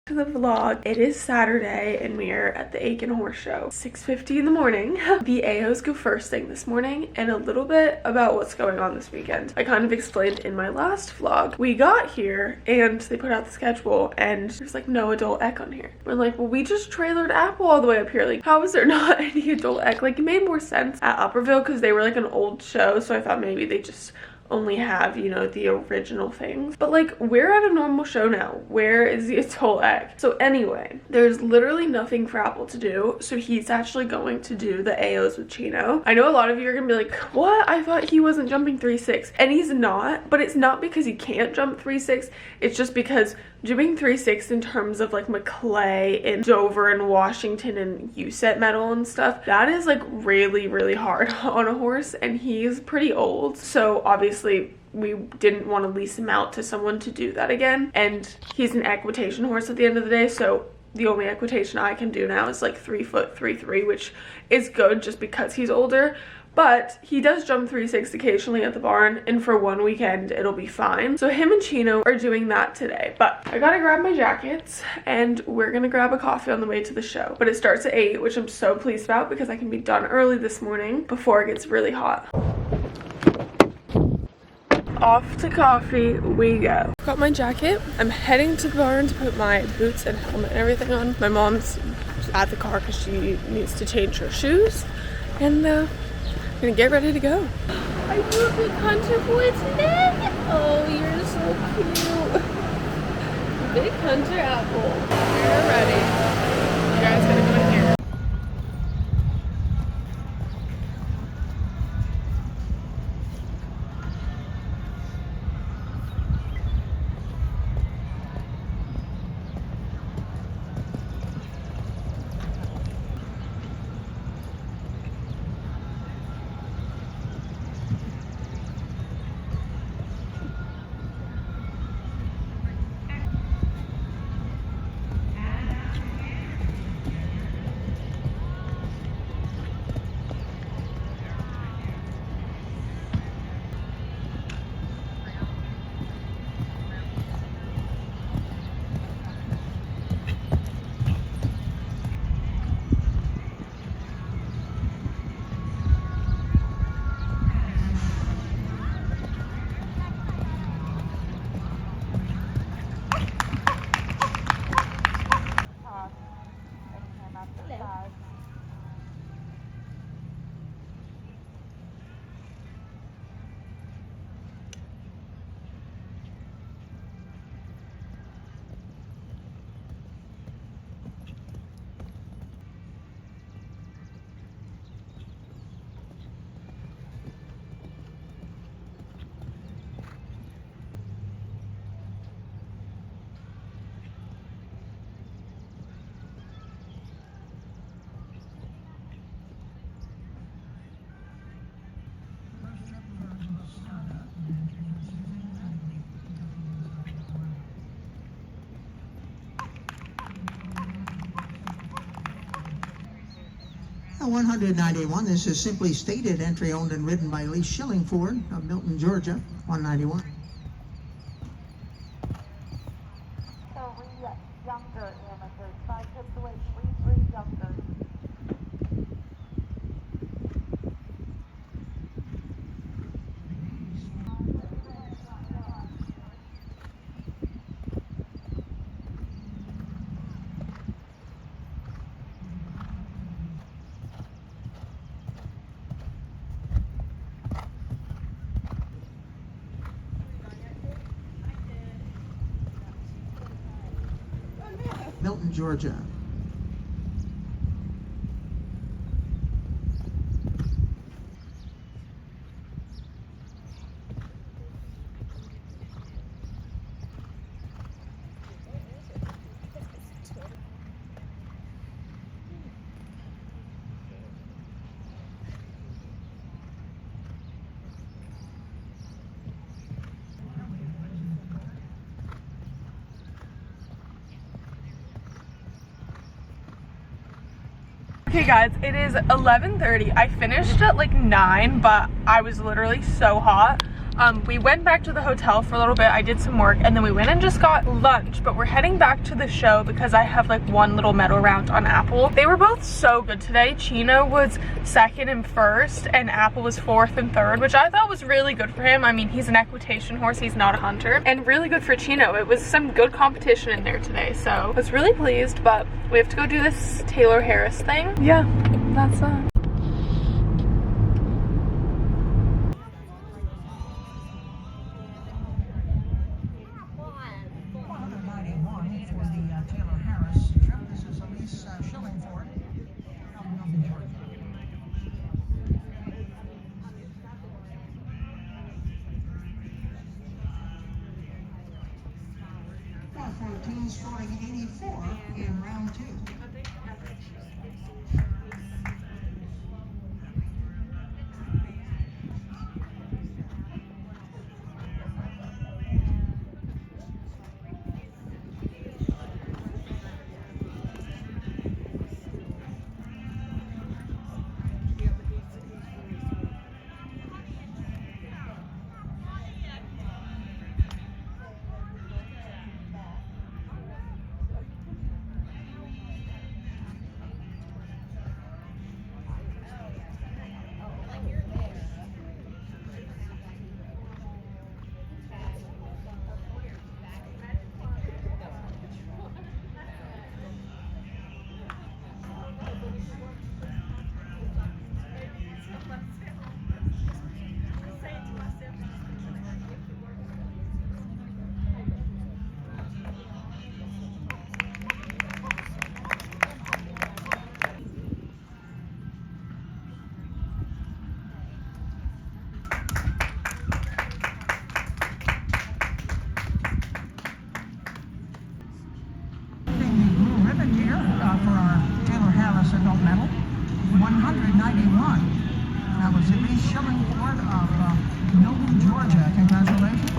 To the vlog. It is Saturday and we are at the Aiken Horse Show. 6:50 in the morning. The AOs go first thing this morning, and a little bit about what's going on this weekend. I kind of explained in my last vlog. We got here and they put out the schedule and there's like no adult ec on here. We're like, well, we just trailered Apple all the way up here. Like, how is there not any adult ec? Like, it made more sense at Upperville because they were like an old show, so I thought maybe they just only have, you know, the original things. But like, we're at a normal show now. Where is the adult ec? So anyway, there's literally nothing for Apple to do, so he's actually going to do the AOs with Chino. I know a lot of you are gonna be like, what? I thought he wasn't jumping 3.6. And he's not, but it's not because he can't jump 3.6. It's just because doing 3.6 in terms of like McClay and Dover and Washington and USET medal and stuff, that is like really hard on a horse, and he's pretty old. So obviously we didn't want to lease him out to someone to do that again. And he's an equitation horse at the end of the day, so the only equitation I can do now is like 3 foot 3.3, which is good just because he's older. But he does jump 3.6 occasionally at the barn, and for one weekend it'll be fine. So him and Chino are doing that today. But I gotta grab my jackets and we're gonna grab a coffee on the way to the show. But it starts at 8, which I'm so pleased about because I can be done early this morning before it gets really hot. Off to coffee we go. Got my jacket. I'm heading to the barn to put my boots and helmet and everything on. My mom's at the car because she needs to change her shoes. And I'm gonna get ready to go. Are you a big hunter boy today? Oh, you're so cute. Big hunter apple. We're ready. You guys gotta go in here. Now 191, this is simply stated, entry owned and ridden by Lee Shillingford of Milton, Georgia, 191. Younger amateurs, 5 tips away, 3 younger. Milton, Georgia. Okay guys, it is 11:30. I finished at like 9, but I was literally so hot. We went back to the hotel for a little bit. I did some work and then we went and just got lunch, but we're heading back to the show because I have like one little medal round on Apple. They were both so good today. Chino was second and first and Apple was fourth and third, which I thought was really good for him. I mean, he's an equitation horse, he's not a hunter, and really good for Chino. It was some good competition in there today, so I was really pleased. But we have to go do this Taylor Harris thing. Yeah, that's scoring 84 in round 2. Adult medal, 191. That was Elise Shillingford of Milton, Georgia. Congratulations.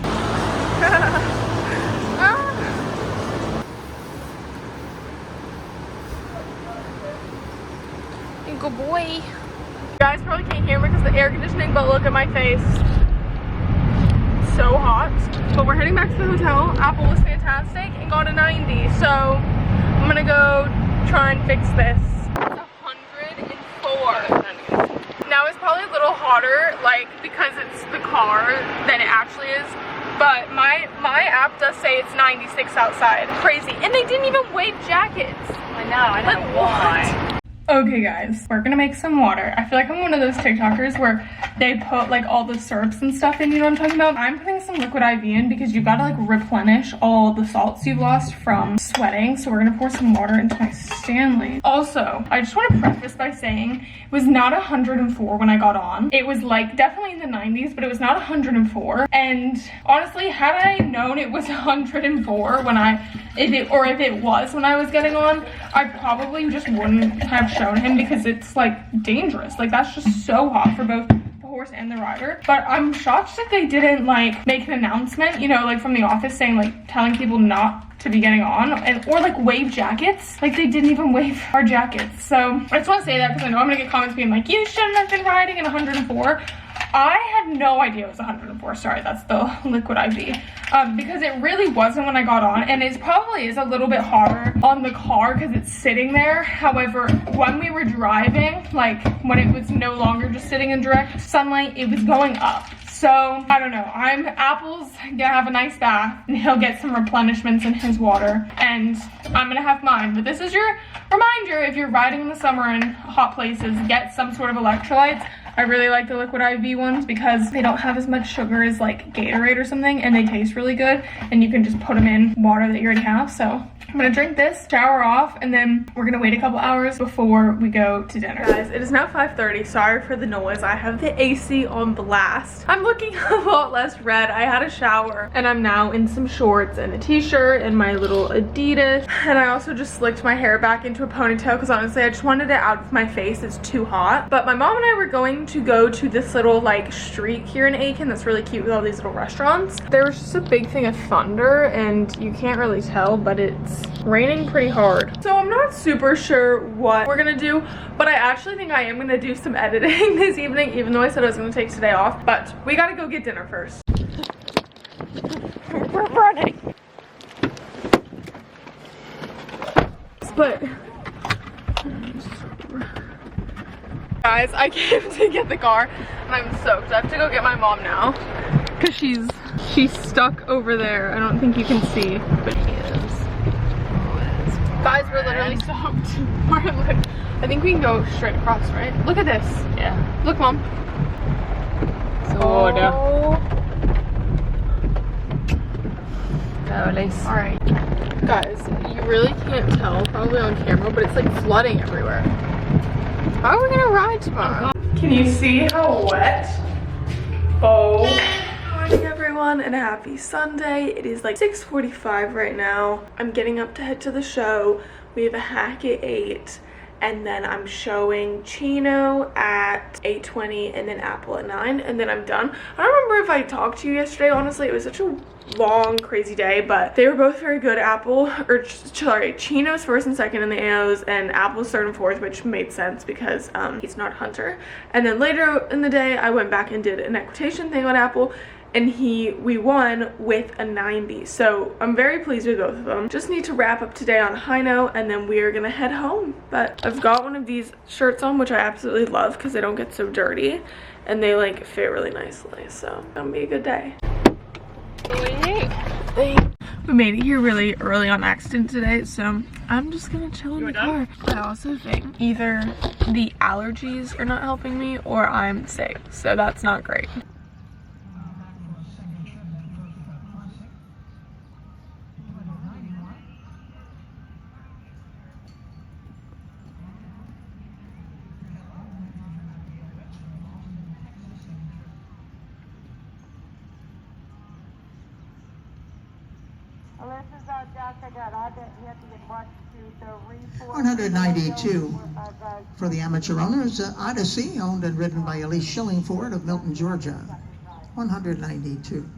Good boy. You guys probably can't hear me because of the air conditioning, but look at my face. It's so hot. But we're heading back to the hotel. Apple was fantastic and got a 90. So I'm gonna go try and fix this. Now it's probably a little hotter, like because it's the car than it actually is, but my app does say it's 96 outside. Crazy. And they didn't even wave jackets. I know like, why? Okay guys, we're gonna make some water. I feel like I'm one of those TikTokers where they put like all the syrups and stuff in, you know what I'm talking about? I'm putting some liquid IV in because you gotta like replenish all the salts you've lost from sweating. So we're gonna pour some water into my Stanley. Also, I just wanna preface by saying it was not 104 when I got on. It was like definitely in the 90s, but it was not 104. And honestly, had I known it was 104 when if it was when I was getting on, I probably just wouldn't have shown him because it's like dangerous. Like that's just so hot for both the horse and the rider. But I'm shocked that they didn't like make an announcement, you know, like from the office saying like telling people not to be getting on, and or like wave jackets. Like they didn't even wave our jackets. So I just want to say that because I know I'm gonna get comments being like, you shouldn't have been riding in 104. I had no idea it was 104. Sorry, that's the liquid IV. Because it really wasn't when I got on, and it probably is a little bit hotter on the car because it's sitting there. However, when we were driving, like when it was no longer just sitting in direct sunlight, it was going up. So I don't know. Apple's gonna have a nice bath and he'll get some replenishments in his water, and I'm gonna have mine. But this is your reminder, if you're riding in the summer in hot places, get some sort of electrolytes. I really like the liquid IV ones because they don't have as much sugar as like Gatorade or something, and they taste really good, and you can just put them in water that you already have. So I'm gonna drink this, shower off, and then we're gonna wait a couple hours before we go to dinner. Guys, it is now 5:30. Sorry for the noise. I have the AC on blast. I'm looking a lot less red. I had a shower and I'm now in some shorts and a t-shirt and my little Adidas. And I also just slicked my hair back into a ponytail because honestly I just wanted it out of my face. It's too hot. But my mom and I were going to go to this little like street here in Aiken that's really cute with all these little restaurants. There was just a big thing of thunder and you can't really tell, but it's raining pretty hard. So I'm not super sure what we're gonna do, but I actually think I am gonna do some editing this evening, even though I said I was gonna take today off. But we gotta go get dinner first. But guys, I came to get the car and I'm soaked. I have to go get my mom now because she's stuck over there. I don't think you can see, but she is. Guys, we're literally soaked. I think we can go straight across, right? Look at this. Yeah. Look, Mom. Oh. Alright. Guys, you really can't tell probably on camera, but it's like flooding everywhere. How are we gonna ride tomorrow? Can you see how wet? Oh. Good morning, everyone, and a happy Sunday. It is like 6:45 right now. I'm getting up to head to the show. We have a hack at 8, and then I'm showing Chino at 8:20 and then Apple at 9, and then I'm done. I don't remember if I talked to you yesterday. Honestly, it was such a long, crazy day, but they were both very good. Chino's first and second in the AOs, and Apple's third and fourth, which made sense because he's not Hunter. And then later in the day, I went back and did an equitation thing on Apple, and we won with a 90. So I'm very pleased with both of them. Just need to wrap up today on a high note, and then we are gonna head home. But I've got one of these shirts on, which I absolutely love because they don't get so dirty, and they like fit really nicely. So it's gonna be a good day. We made it here really early on accident today, so I'm just gonna chill in the car. I also think either the allergies are not helping me or I'm sick, so that's not great. Well, this is Jack. I got you have to get 1, 2, 3, 4. 192 for the amateur owners. Odyssey, owned and ridden by Elise Shillingford of Milton, Georgia. 192.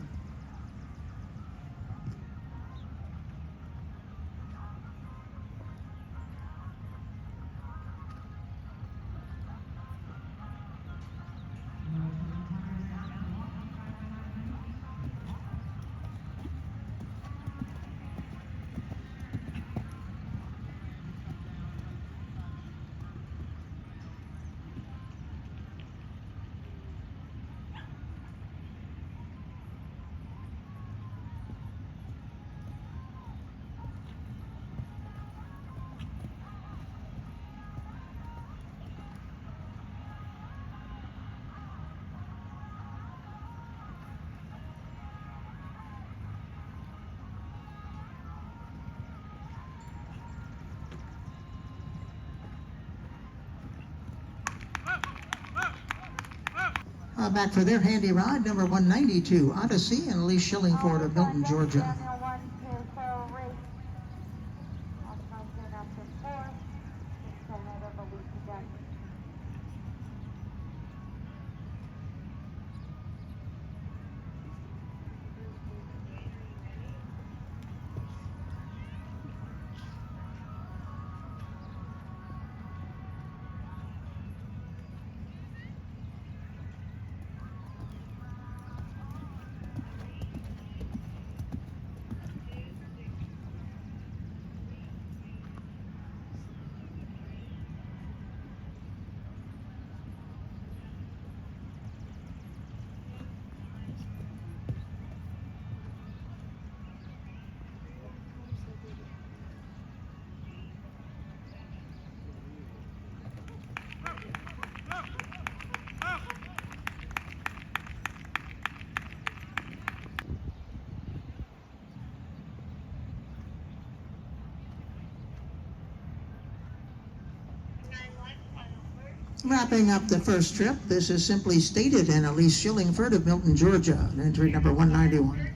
Back for their handy ride, number 192, Odyssey, and Elise Shillingford of Milton, Georgia. Wrapping up the first trip, this is Simply Stated and Elise Shillingford of Milton, Georgia, entry number 191.